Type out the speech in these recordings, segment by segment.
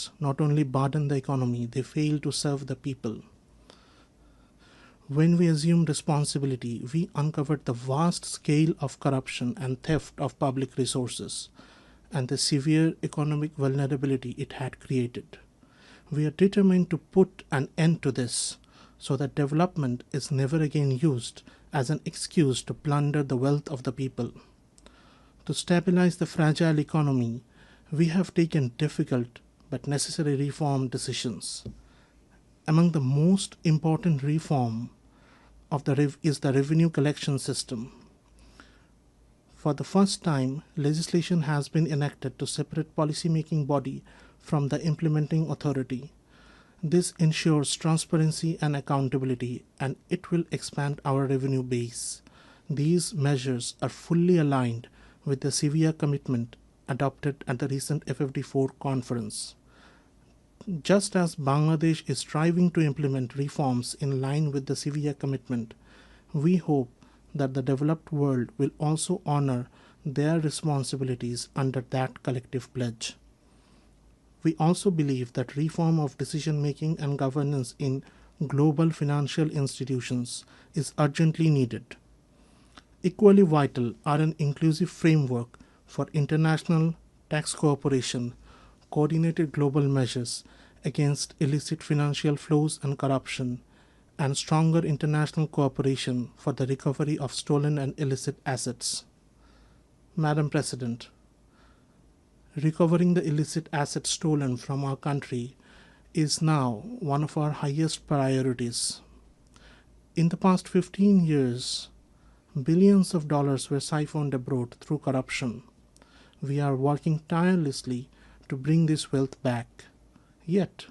taxes not only burden the economy, they fail to serve the people. When we assumed responsibility, we uncovered the vast scale of corruption and theft of public resources and the severe economic vulnerability it had created. We are determined to put an end to this so that development is never again used as an excuse to plunder the wealth of the people. To stabilize the fragile economy, we have taken difficult but necessary reform decisions. Among the most important reform is the revenue collection system. For the first time, legislation has been enacted to separate policy-making body from the implementing authority. This ensures transparency and accountability, and it will expand our revenue base. These measures are fully aligned with the severe commitment adopted at the recent FFD4 conference. Just as Bangladesh is striving to implement reforms in line with the severe commitment, we hope that the developed world will also honor their responsibilities under that collective pledge. We also believe that reform of decision-making and governance in global financial institutions is urgently needed. Equally vital are an inclusive framework for international tax cooperation, coordinated global measures against illicit financial flows and corruption, and stronger international cooperation for the recovery of stolen and illicit assets. Madam President, recovering the illicit assets stolen from our country is now one of our highest priorities. In the past 15 years, billions of dollars were siphoned abroad through corruption. We are working tirelessly to bring this wealth back. Yet,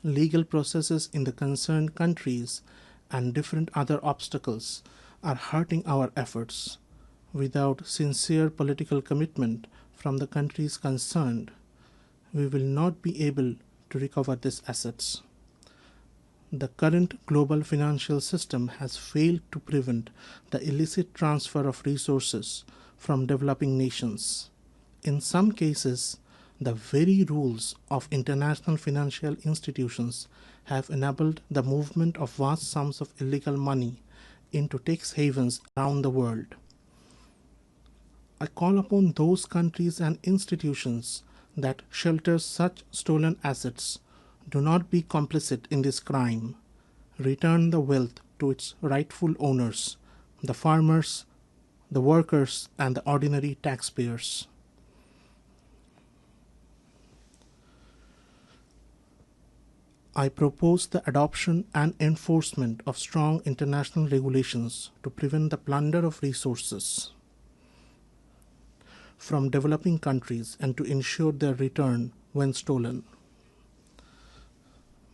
legal processes in the concerned countries and different other obstacles are hurting our efforts. Without sincere political commitment from the countries concerned, we will not be able to recover these assets. The current global financial system has failed to prevent the illicit transfer of resources from developing nations. In some cases, the very rules of international financial institutions have enabled the movement of vast sums of illegal money into tax havens around the world. I call upon those countries and institutions that shelter such stolen assets, do not be complicit in this crime. Return the wealth to its rightful owners, the farmers, the workers, and the ordinary taxpayers. I propose the adoption and enforcement of strong international regulations to prevent the plunder of resources from developing countries and to ensure their return when stolen.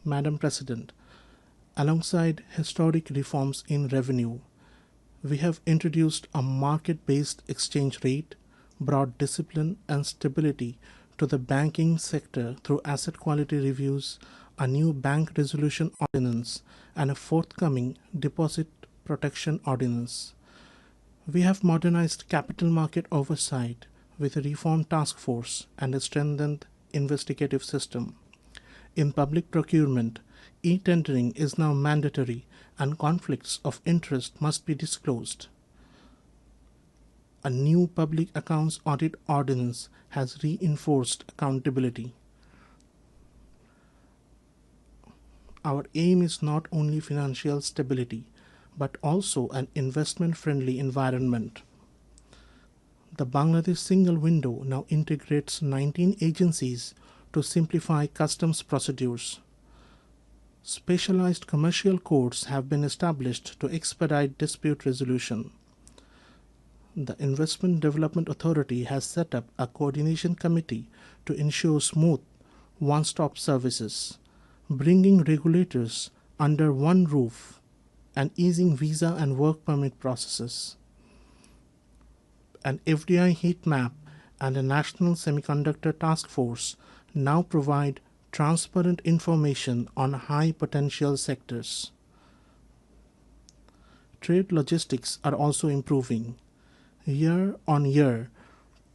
Madam President, alongside historic reforms in revenue, we have introduced a market-based exchange rate, brought discipline and stability to the banking sector through asset quality reviews, a new bank resolution ordinance, and a forthcoming deposit protection ordinance. We have modernized capital market oversight with a reformed task force and a strengthened investigative system. In public procurement, e-tendering is now mandatory and conflicts of interest must be disclosed. A new public accounts audit ordinance has reinforced accountability. Our aim is not only financial stability, but also an investment-friendly environment. The Bangladesh single window now integrates 19 agencies to simplify customs procedures. Specialized commercial courts have been established to expedite dispute resolution. The Investment Development Authority has set up a coordination committee to ensure smooth, one-stop services, bringing regulators under one roof and easing visa and work permit processes. An FDI heat map and a national semiconductor task force now provide transparent information on high potential sectors. Trade logistics are also improving. Year on year,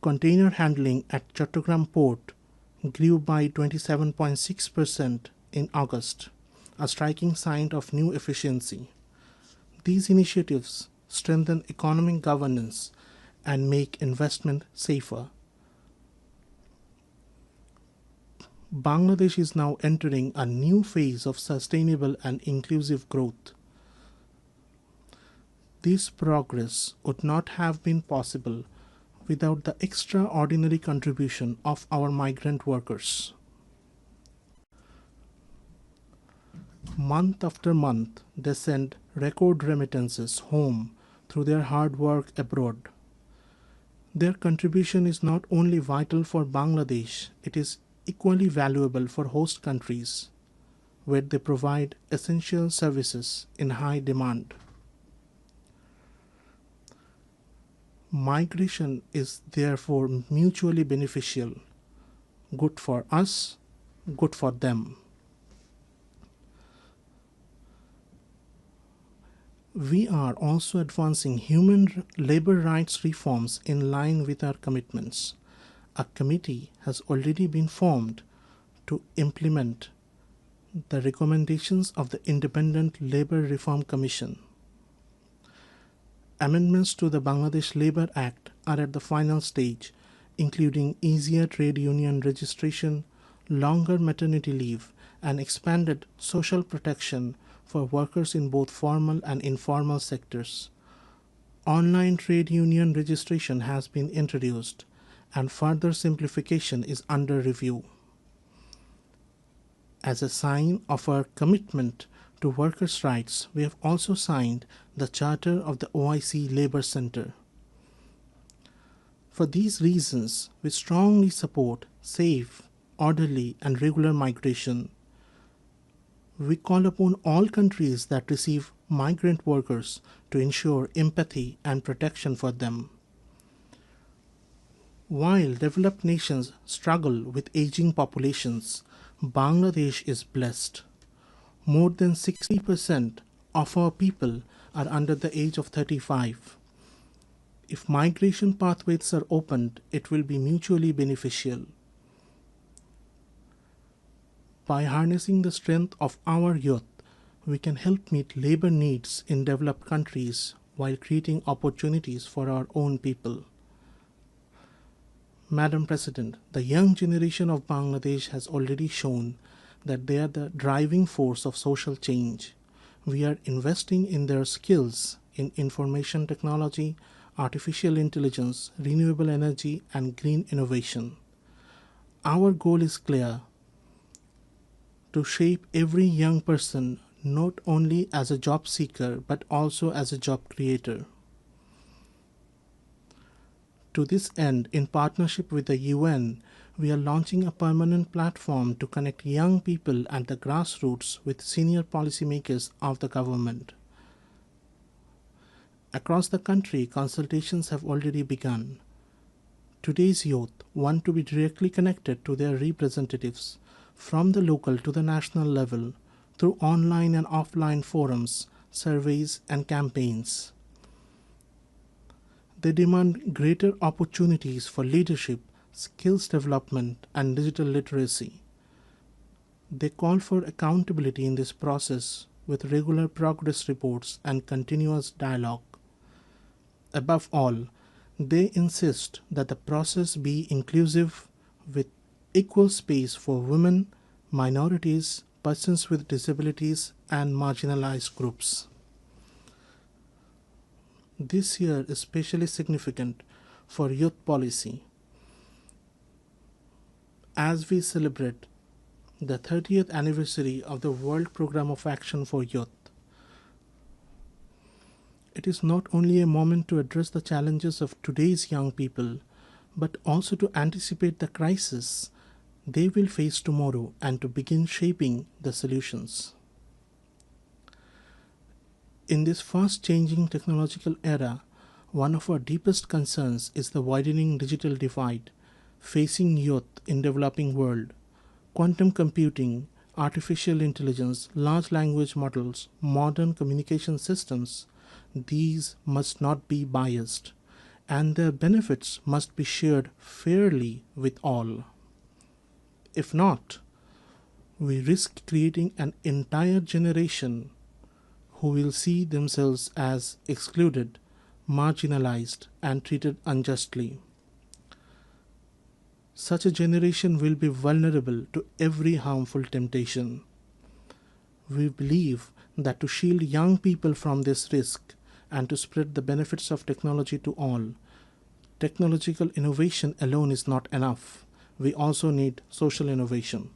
container handling at Chattogram port grew by 27.6% in August, a striking sign of new efficiency. These initiatives strengthen economic governance and make investment safer. Bangladesh is now entering a new phase of sustainable and inclusive growth. This progress would not have been possible without the extraordinary contribution of our migrant workers. Month after month, they send record remittances home through their hard work abroad. Their contribution is not only vital for Bangladesh, it is equally valuable for host countries, where they provide essential services in high demand. Migration is therefore mutually beneficial, good for us, good for them. We are also advancing human labor rights reforms in line with our commitments. A committee has already been formed to implement the recommendations of the Independent Labor Reform Commission. Amendments to the Bangladesh Labour Act are at the final stage, including easier trade union registration, longer maternity leave, and expanded social protection for workers in both formal and informal sectors. Online trade union registration has been introduced, and further simplification is under review. As a sign of our commitment to workers' rights, we have also signed the Charter of the OIC Labour Centre. For these reasons, we strongly support safe, orderly, and regular migration. We call upon all countries that receive migrant workers to ensure empathy and protection for them. While developed nations struggle with aging populations, Bangladesh is blessed. More than 60% of our people are under the age of 35. If migration pathways are opened, it will be mutually beneficial. By harnessing the strength of our youth, we can help meet labor needs in developed countries while creating opportunities for our own people. Madam President, the young generation of Bangladesh has already shown that they are the driving force of social change. We are investing in their skills in information technology, artificial intelligence, renewable energy, and green innovation. Our goal is clear: to shape every young person not only as a job seeker but also as a job creator. To this end, in partnership with the UN, we are launching a permanent platform to connect young people at the grassroots with senior policymakers of the government. Across the country, consultations have already begun. Today's youth want to be directly connected to their representatives from the local to the national level through online and offline forums, surveys, and campaigns. They demand greater opportunities for leadership, skills development, and digital literacy. They call for accountability in this process with regular progress reports and continuous dialogue. Above all, they insist that the process be inclusive with equal space for women, minorities, persons with disabilities, and marginalized groups. This year is especially significant for youth policy as we celebrate the 30th anniversary of the World Programme of Action for Youth. It is not only a moment to address the challenges of today's young people, but also to anticipate the crisis they will face tomorrow and to begin shaping the solutions. In this fast-changing technological era, one of our deepest concerns is the widening digital divide facing youth in developing world. Quantum computing, artificial intelligence, large language models, modern communication systems, these must not be biased, and their benefits must be shared fairly with all. If not, we risk creating an entire generation who will see themselves as excluded, marginalized, and treated unjustly. Such a generation will be vulnerable to every harmful temptation. We believe that to shield young people from this risk and to spread the benefits of technology to all, technological innovation alone is not enough. We also need social innovation.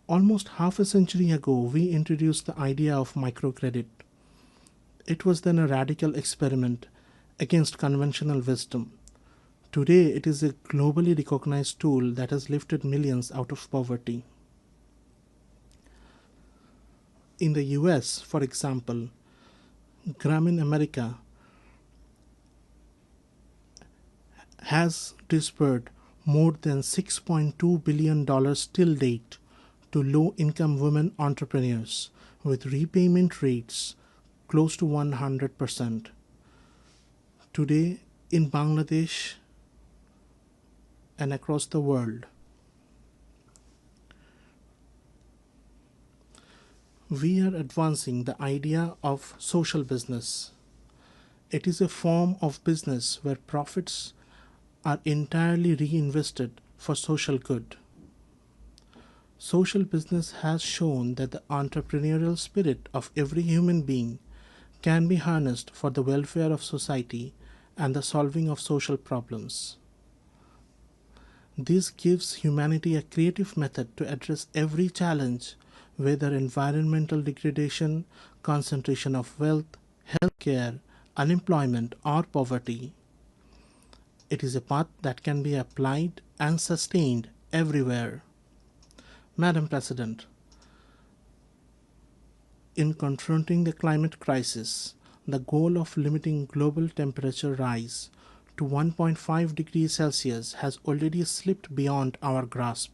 Almost half a century ago, we introduced the idea of microcredit. It was then a radical experiment against conventional wisdom. Today, it is a globally recognized tool that has lifted millions out of poverty. In the US, for example, Grameen America has disbursed more than $6.2 billion till date to low-income women entrepreneurs with repayment rates close to 100%. Today, in Bangladesh and across the world, we are advancing the idea of social business. It is a form of business where profits are entirely reinvested for social good. Social business has shown that the entrepreneurial spirit of every human being can be harnessed for the welfare of society and the solving of social problems. This gives humanity a creative method to address every challenge, whether environmental degradation, concentration of wealth, healthcare, unemployment, or poverty. It is a path that can be applied and sustained everywhere. Madam President, in confronting the climate crisis, the goal of limiting global temperature rise to 1.5 degrees Celsius has already slipped beyond our grasp.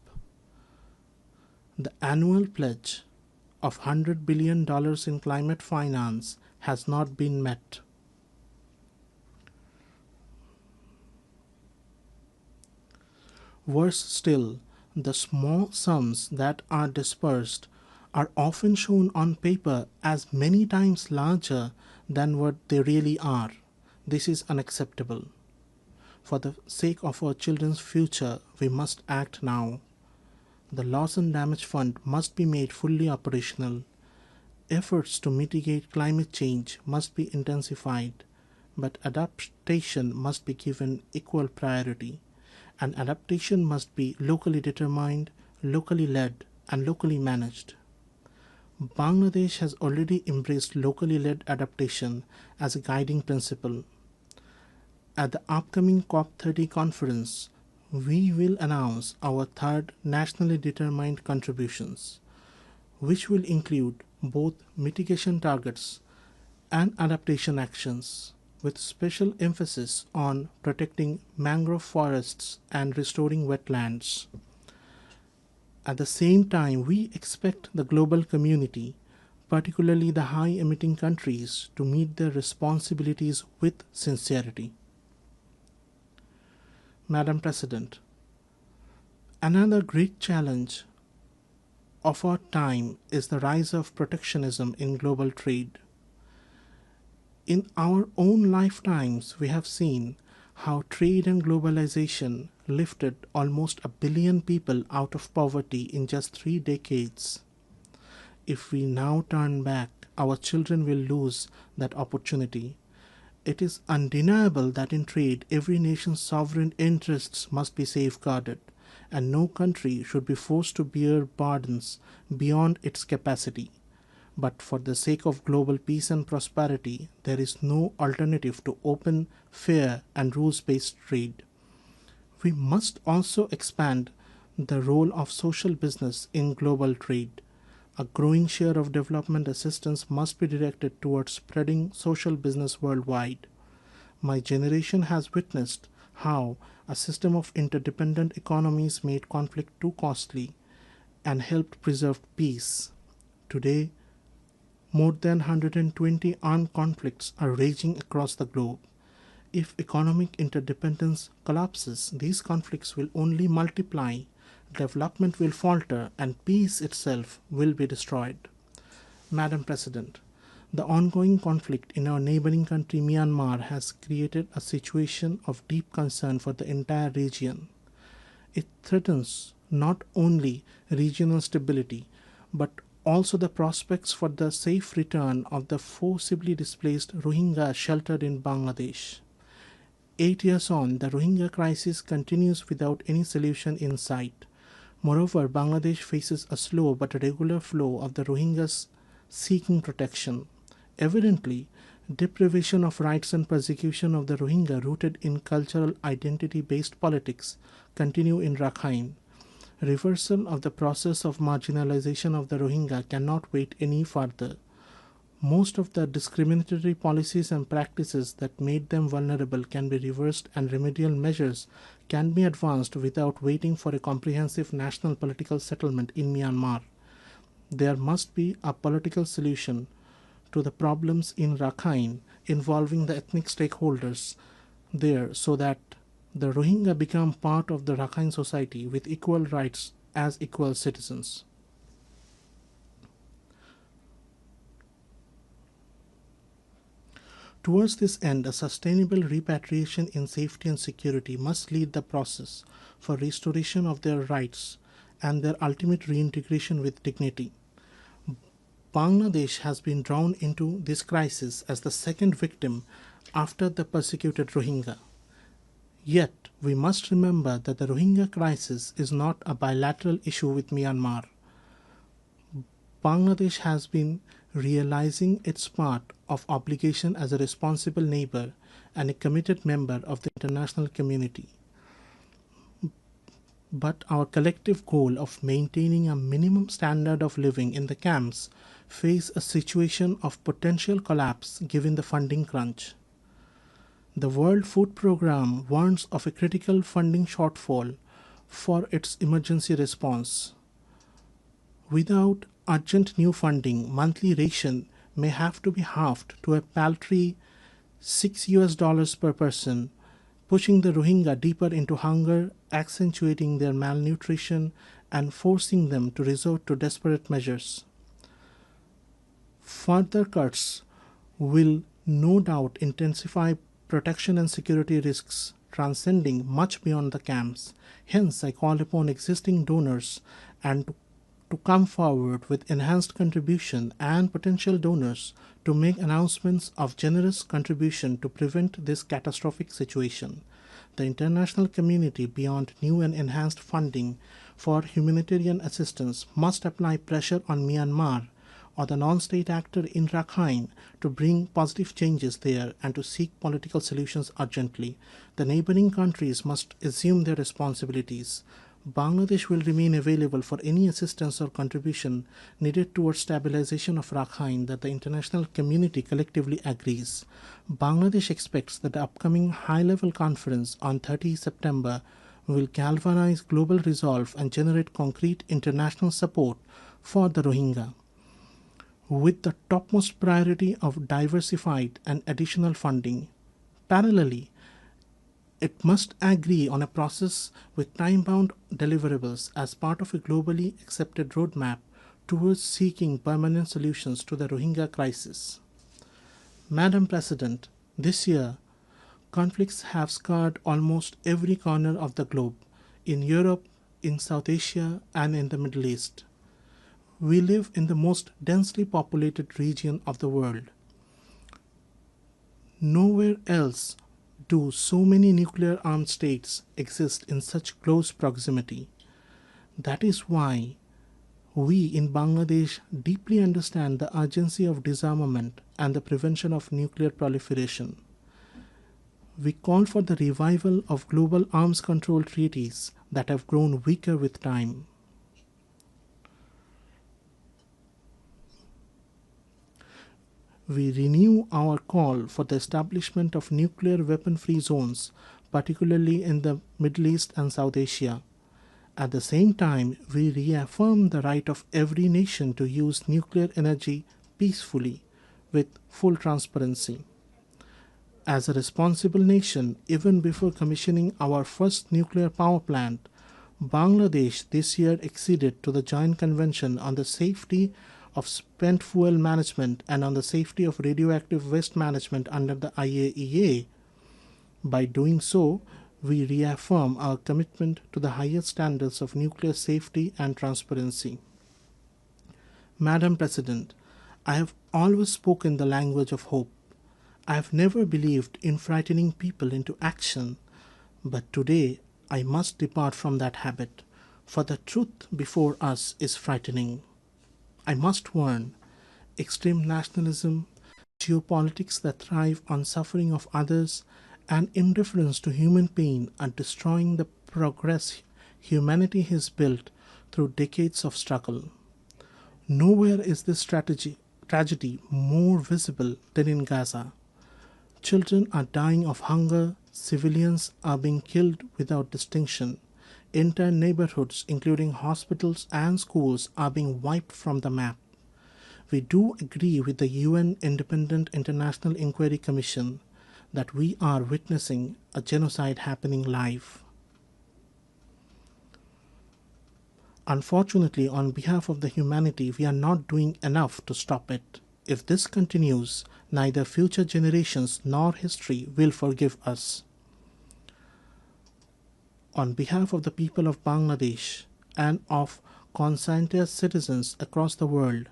The annual pledge of $100 billion in climate finance has not been met. Worse still, the small sums that are dispersed are often shown on paper as many times larger than what they really are. This is unacceptable. For the sake of our children's future, we must act now. The Loss and Damage Fund must be made fully operational. Efforts to mitigate climate change must be intensified, but adaptation must be given equal priority. And adaptation must be locally determined, locally led, and locally managed. Bangladesh has already embraced locally led adaptation as a guiding principle. At the upcoming COP30 conference, we will announce our third nationally determined contributions, which will include both mitigation targets and adaptation actions, with special emphasis on protecting mangrove forests and restoring wetlands. At the same time, we expect the global community, particularly the high-emitting countries, to meet their responsibilities with sincerity. Madam President, another great challenge of our time is the rise of protectionism in global trade. In our own lifetimes, we have seen how trade and globalization lifted almost 1 billion people out of poverty in just 3 decades. If we now turn back, our children will lose that opportunity. It is undeniable that in trade, every nation's sovereign interests must be safeguarded, and no country should be forced to bear burdens beyond its capacity. But for the sake of global peace and prosperity, there is no alternative to open, fair, and rules-based trade. We must also expand the role of social business in global trade. A growing share of development assistance must be directed towards spreading social business worldwide. My generation has witnessed how a system of interdependent economies made conflict too costly and helped preserve peace. Today, more than 120 armed conflicts are raging across the globe. If economic interdependence collapses, these conflicts will only multiply, development will falter, and peace itself will be destroyed. Madam President, the ongoing conflict in our neighboring country Myanmar has created a situation of deep concern for the entire region. It threatens not only regional stability but also the prospects for the safe return of the forcibly displaced Rohingya sheltered in Bangladesh. 8 years on, the Rohingya crisis continues without any solution in sight. Moreover, Bangladesh faces a slow but regular flow of the Rohingyas seeking protection. Evidently, deprivation of rights and persecution of the Rohingya rooted in cultural identity-based politics continue in Rakhine. Reversal of the process of marginalization of the Rohingya cannot wait any further. Most of the discriminatory policies and practices that made them vulnerable can be reversed, and remedial measures can be advanced without waiting for a comprehensive national political settlement in Myanmar. There must be a political solution to the problems in Rakhine involving the ethnic stakeholders there so that the Rohingya become part of the Rakhine society with equal rights as equal citizens. Towards this end, a sustainable repatriation in safety and security must lead the process for restoration of their rights and their ultimate reintegration with dignity. Bangladesh has been drawn into this crisis as the second victim after the persecuted Rohingya. Yet, we must remember that the Rohingya crisis is not a bilateral issue with Myanmar. Bangladesh has been realizing its part of obligation as a responsible neighbor and a committed member of the international community. But our collective goal of maintaining a minimum standard of living in the camps face a situation of potential collapse given the funding crunch. The World Food Programme warns of a critical funding shortfall for its emergency response. Without urgent new funding, monthly ration may have to be halved to a paltry $6 per person, pushing the Rohingya deeper into hunger, accentuating their malnutrition, and forcing them to resort to desperate measures. Further cuts will no doubt intensify protection and security risks transcending much beyond the camps. Hence, I call upon existing donors and to come forward with enhanced contribution and potential donors to make announcements of generous contribution to prevent this catastrophic situation. The international community, beyond new and enhanced funding for humanitarian assistance, must apply pressure on Myanmar or the non-state actor in Rakhine to bring positive changes there and to seek political solutions urgently. The neighboring countries must assume their responsibilities. Bangladesh will remain available for any assistance or contribution needed towards stabilization of Rakhine that the international community collectively agrees. Bangladesh expects that the upcoming high-level conference on 30 September will galvanize global resolve and generate concrete international support for the Rohingya, with the topmost priority of diversified and additional funding. Parallelly, it must agree on a process with time-bound deliverables as part of a globally accepted roadmap towards seeking permanent solutions to the Rohingya crisis. Madam President, this year, conflicts have scarred almost every corner of the globe, in Europe, in South Asia, and in the Middle East. We live in the most densely populated region of the world. Nowhere else do so many nuclear armed states exist in such close proximity. That is why we in Bangladesh deeply understand the urgency of disarmament and the prevention of nuclear proliferation. We call for the revival of global arms control treaties that have grown weaker with time. We renew our call for the establishment of nuclear weapon-free zones, particularly in the Middle East and South Asia. At the same time, we reaffirm the right of every nation to use nuclear energy peacefully, with full transparency. As a responsible nation, even before commissioning our first nuclear power plant, Bangladesh this year acceded to the Joint Convention on the Safety of Spent Fuel Management and on the Safety of Radioactive Waste Management under the IAEA. By doing so, we reaffirm our commitment to the highest standards of nuclear safety and transparency. Madam President, I have always spoken the language of hope. I have never believed in frightening people into action, but today I must depart from that habit, for the truth before us is frightening. I must warn: extreme nationalism, geopolitics that thrive on suffering of others, and indifference to human pain are destroying the progress humanity has built through decades of struggle. Nowhere is this tragedy more visible than in Gaza. Children are dying of hunger, civilians are being killed without distinction. Entire neighborhoods, including hospitals and schools, are being wiped from the map. We do agree with the UN Independent International Inquiry Commission that we are witnessing a genocide happening live. Unfortunately, on behalf of the humanity, we are not doing enough to stop it. If this continues, neither future generations nor history will forgive us. On behalf of the people of Bangladesh and of conscientious citizens across the world,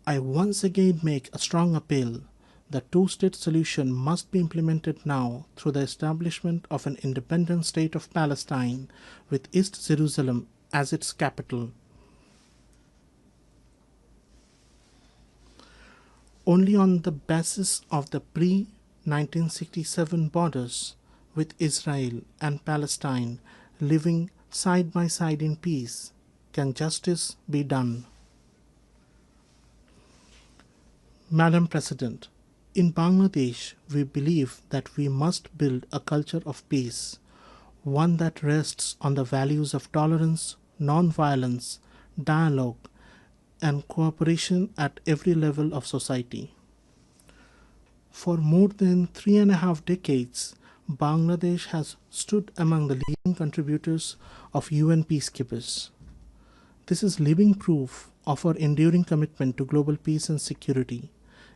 I once again make a strong appeal. The two-state solution must be implemented now through the establishment of an independent state of Palestine with East Jerusalem as its capital. Only on the basis of the pre-1967 borders, with Israel and Palestine living side by side in peace, can justice be done. Madam President, in Bangladesh, we believe that we must build a culture of peace, one that rests on the values of tolerance, non-violence, dialogue, and cooperation at every level of society. For more than 3.5 decades, Bangladesh has stood among the leading contributors of UN peacekeepers. This is living proof of our enduring commitment to global peace and security.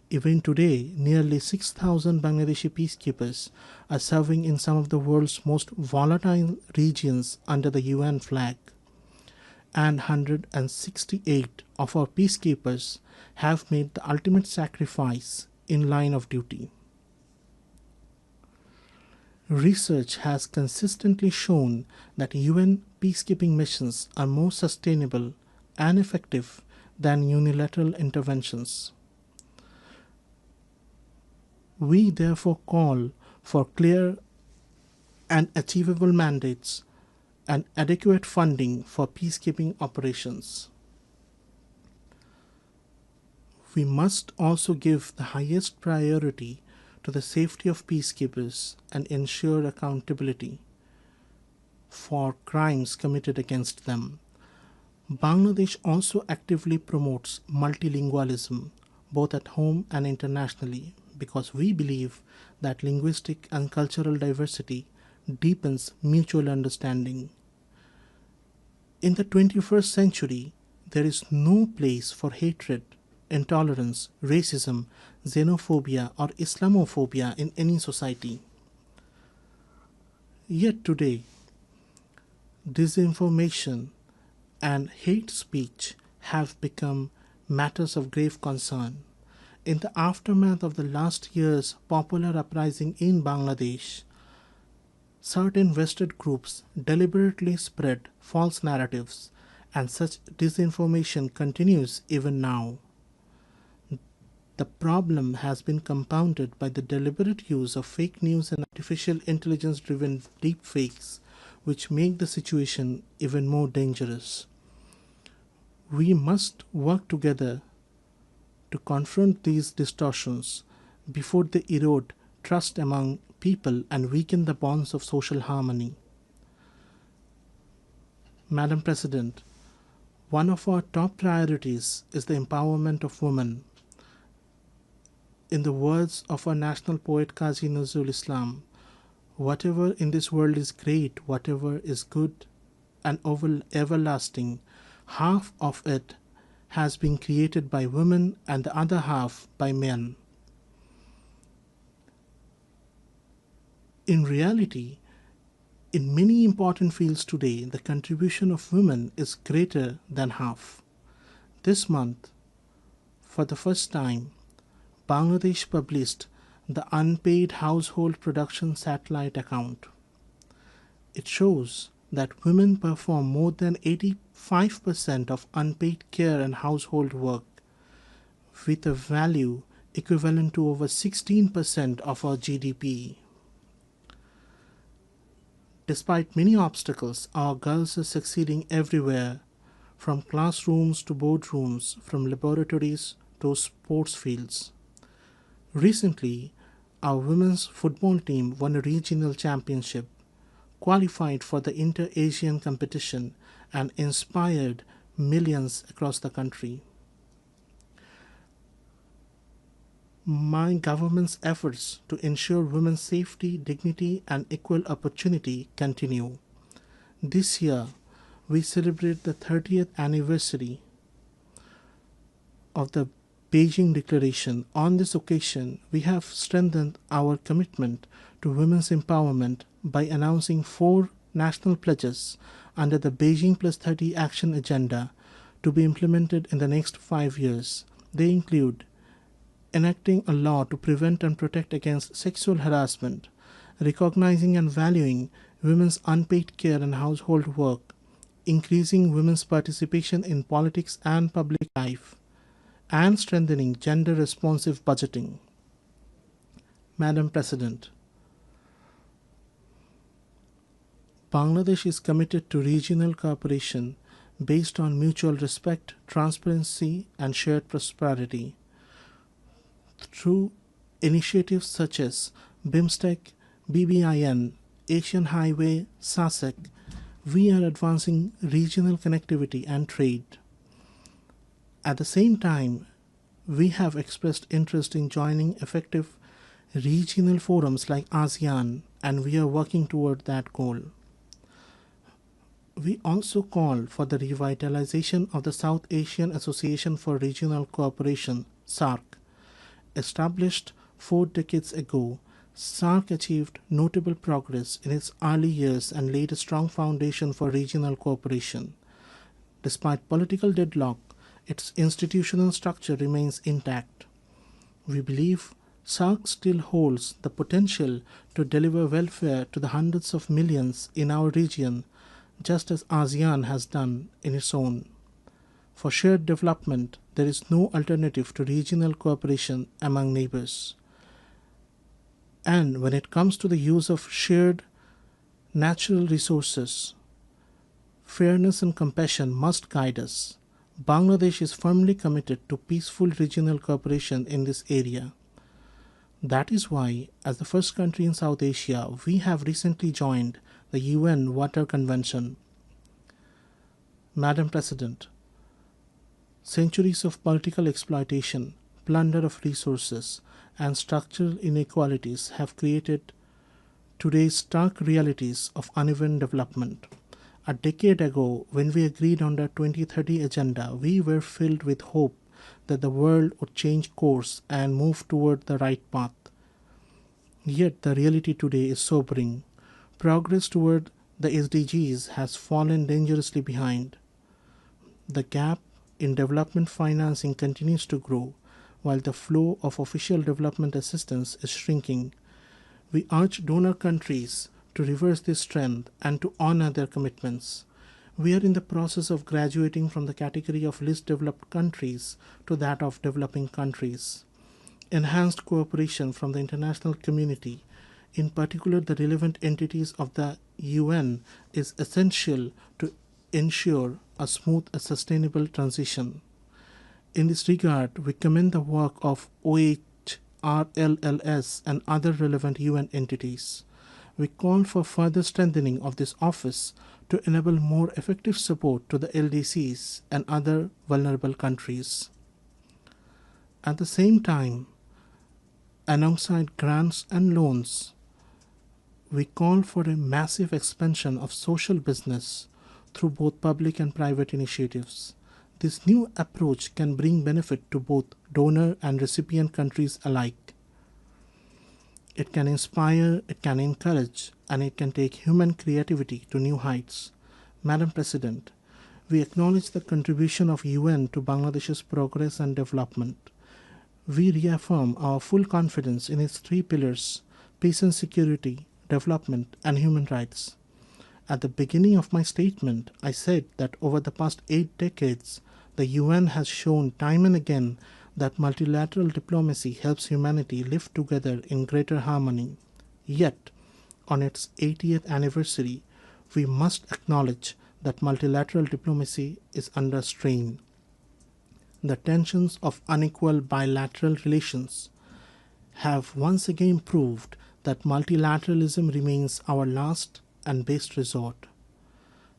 Even today, nearly 6,000 Bangladeshi peacekeepers are serving in some of the world's most volatile regions under the UN flag, and 168 of our peacekeepers have made the ultimate sacrifice in line of duty. Research has consistently shown that UN peacekeeping missions are more sustainable and effective than unilateral interventions. We therefore call for clear and achievable mandates and adequate funding for peacekeeping operations. We must also give the highest priority to the safety of peacekeepers and ensure accountability for crimes committed against them. Bangladesh also actively promotes multilingualism, both at home and internationally, because we believe that linguistic and cultural diversity deepens mutual understanding. In the 21st century, there is no place for hatred, intolerance, racism, xenophobia, or Islamophobia in any society. Yet today, disinformation and hate speech have become matters of grave concern. In the aftermath of the last year's popular uprising in Bangladesh, certain vested groups deliberately spread false narratives, and such disinformation continues even now. The problem has been compounded by the deliberate use of fake news and artificial intelligence-driven deepfakes, which make the situation even more dangerous. We must work together to confront these distortions before they erode trust among people and weaken the bonds of social harmony. Madam President, one of our top priorities is the empowerment of women. In the words of our national poet Qazi Nazrul Islam, whatever in this world is great, whatever is good, and everlasting, half of it has been created by women and the other half by men. In reality, in many important fields today, the contribution of women is greater than half. This month, for the first time, Bangladesh published the Unpaid Household Production Satellite Account. It shows that women perform more than 85% of unpaid care and household work, with a value equivalent to over 16% of our GDP. Despite many obstacles, our girls are succeeding everywhere, from classrooms to boardrooms, from laboratories to sports fields. Recently, our women's football team won a regional championship, qualified for the Inter-Asian competition, and inspired millions across the country. My government's efforts to ensure women's safety, dignity, and equal opportunity continue. This year, we celebrate the 30th anniversary of the Beijing Declaration. On this occasion, we have strengthened our commitment to women's empowerment by announcing 4 national pledges under the Beijing Plus 30 Action Agenda to be implemented in the next 5 years. They include enacting a law to prevent and protect against sexual harassment, recognizing and valuing women's unpaid care and household work, increasing women's participation in politics and public life, and strengthening gender-responsive budgeting. Madam President, Bangladesh is committed to regional cooperation based on mutual respect, transparency, and shared prosperity. Through initiatives such as BIMSTEC, BBIN, Asian Highway, SASEC, we are advancing regional connectivity and trade. At the same time, we have expressed interest in joining effective regional forums like ASEAN, and we are working toward that goal. We also call for the revitalization of the South Asian Association for Regional Cooperation, SAARC. Established 4 decades ago, SAARC achieved notable progress in its early years and laid a strong foundation for regional cooperation. Despite political deadlock, its institutional structure remains intact. We believe SAARC still holds the potential to deliver welfare to the hundreds of millions in our region, just as ASEAN has done in its own. For shared development, there is no alternative to regional cooperation among neighbors. And when it comes to the use of shared natural resources, fairness and compassion must guide us. Bangladesh is firmly committed to peaceful regional cooperation in this area. That is why, as the first country in South Asia, we have recently joined the UN Water Convention. Madam President, centuries of political exploitation, plunder of resources, and structural inequalities have created today's stark realities of uneven development. A decade ago, when we agreed on the 2030 agenda, we were filled with hope that the world would change course and move toward the right path. Yet the reality today is sobering. Progress toward the SDGs has fallen dangerously behind. The gap in development financing continues to grow, while the flow of official development assistance is shrinking. We urge donor countries to reverse this trend and to honor their commitments. We are in the process of graduating from the category of least developed countries to that of developing countries. Enhanced cooperation from the international community, in particular the relevant entities of the UN, is essential to ensure a smooth and sustainable transition. In this regard, we commend the work of OHRLLS and other relevant UN entities. We call for further strengthening of this office to enable more effective support to the LDCs and other vulnerable countries. At the same time, alongside grants and loans, we call for a massive expansion of social business through both public and private initiatives. This new approach can bring benefit to both donor and recipient countries alike. It can inspire, it can encourage, and it can take human creativity to new heights. Madam President, we acknowledge the contribution of UN to Bangladesh's progress and development. We reaffirm our full confidence in its three pillars: peace and security, development, and human rights. At the beginning of my statement, I said that over the past 8 decades, the UN has shown time and again that multilateral diplomacy helps humanity live together in greater harmony. Yet, on its 80th anniversary, we must acknowledge that multilateral diplomacy is under strain. The tensions of unequal bilateral relations have once again proved that multilateralism remains our last and best resort.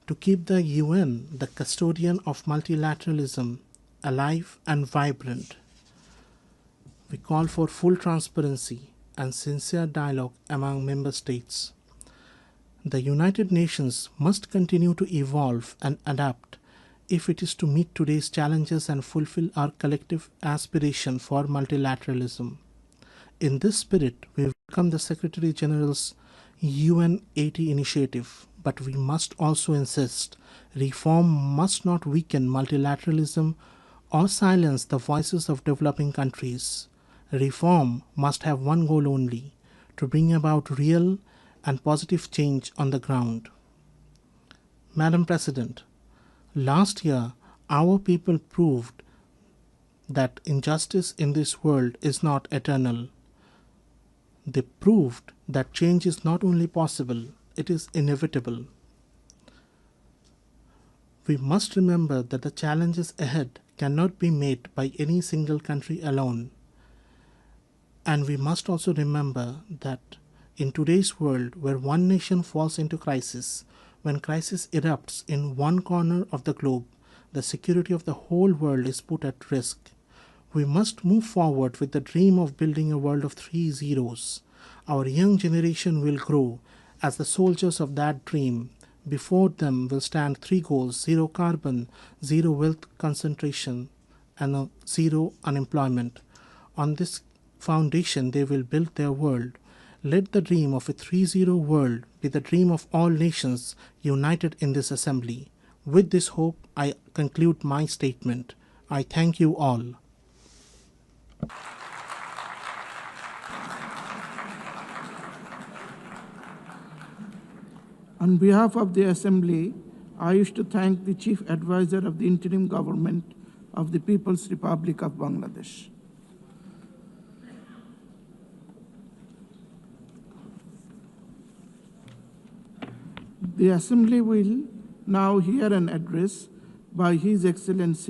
To keep the UN, the custodian of multilateralism, alive and vibrant, we call for full transparency and sincere dialogue among member states. The United Nations must continue to evolve and adapt if it is to meet today's challenges and fulfill our collective aspiration for multilateralism. In this spirit, we welcome the Secretary General's UN 80 initiative, but we must also insist reform must not weaken multilateralism or silence the voices of developing countries. Reform must have one goal only: to bring about real and positive change on the ground. Madam President, last year our people proved that injustice in this world is not eternal. They proved that change is not only possible, it is inevitable. We must remember that the challenges ahead cannot be met by any single country alone. And we must also remember that in today's world, where one nation falls into crisis, when crisis erupts in one corner of the globe, the security of the whole world is put at risk. We must move forward with the dream of building a world of 3 zeros. Our young generation will grow as the soldiers of that dream. Before them will stand 3 goals: zero carbon, zero wealth concentration, and zero unemployment. On this foundation, they will build their world. Let the dream of a 3-0 world be the dream of all nations united in this assembly. With this hope, I conclude my statement. I thank you all. On behalf of the Assembly, I wish to thank the Chief Advisor of the Interim Government of the People's Republic of Bangladesh. The Assembly will now hear an address by His Excellency